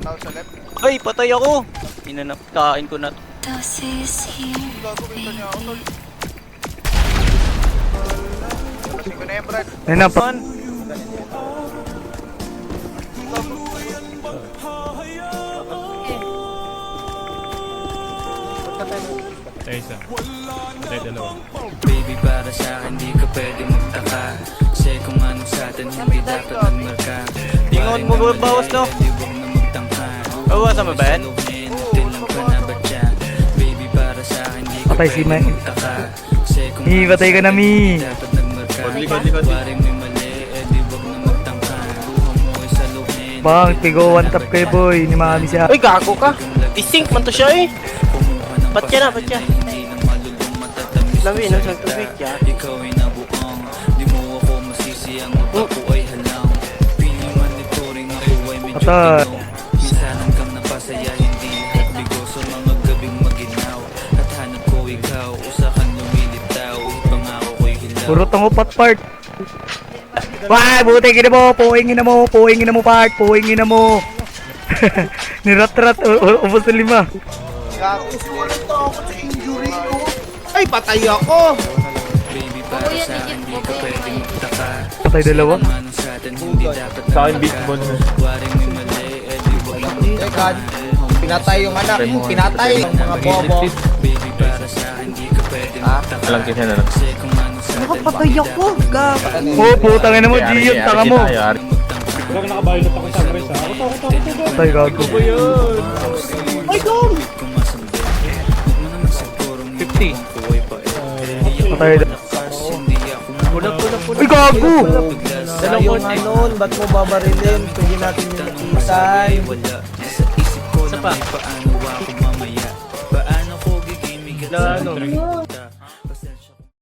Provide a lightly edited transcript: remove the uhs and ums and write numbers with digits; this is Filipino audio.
Tao sa left. Ay, patay ako! Kain ko na. Gago, kita niya ako, tol. Kasi ko na yan, Brad. Ayun na, pa. Isa. Dalawa. Baby, para sa akin di ka pwede magtaka. Kasi kung ano sa atin hindi dapat nagmarka. Ingon mo ba bawas no? Di wag na magtangka. Bawasan mo ba yan? Tilang ka na ba dyan? Baby, para sa akin di ka Patay si pwede Mike. magtaka. Kasi kung Mi, patay ka na, Mi. dapat nagmarka. Waring may mali, eh di wag na magtangka. Buha mo ay saluhin. Bang, tigo one tap kay boy. Ni mami siya. Uy, gago ka! Distinct man to siya eh! Ba't ka na? Ba't ka? Lawi na sa tubig ya. Ikaw ay nabuang, di mo ako masisi. Ang mata ko ay halang. Pili man ito rin ako ay medyo Patay. pinong. Minsan hanggang napasaya, hindi lahat bigo. Sa mga gabing maginaw at hanap ko ikaw, usakan lumilitaw. Pangako ko'y hilaw. Puro tango part. Wah, buti gina mo. Puwingin na mo. Puwingin na mo part. Puwingin na mo. Nirat-rat. Ubus na 5. Gago, ito ako sa injury ko. Ay, patay ako! Baby, para sa akin di ka pwedeng magtaka. Patay dalawa. Kung ano sa atin hindi dapat Sa akin, nagmarka. beat ball na. Waring may mali, eh di wag na magtaka. Pinatay yung anak, pinatay yung mga bobo. Baby, para sa akin di ka pwedeng magtaka. Alam kasi na lang. Kasi kung ano sa atin Nakapatay ako, gago. Oh, putang ina mo, Gion. Taka mo. Pero nakabayot ako sa Chris ha. Ako. Patay gago. Ay, gong! 50. Patay. Uy, gago. Sayang nga nun, ba't mo babarilin? Pwede natin yung nakitay. Isa pa. Paano ako mamaya? Paano ko gigimig at Ano?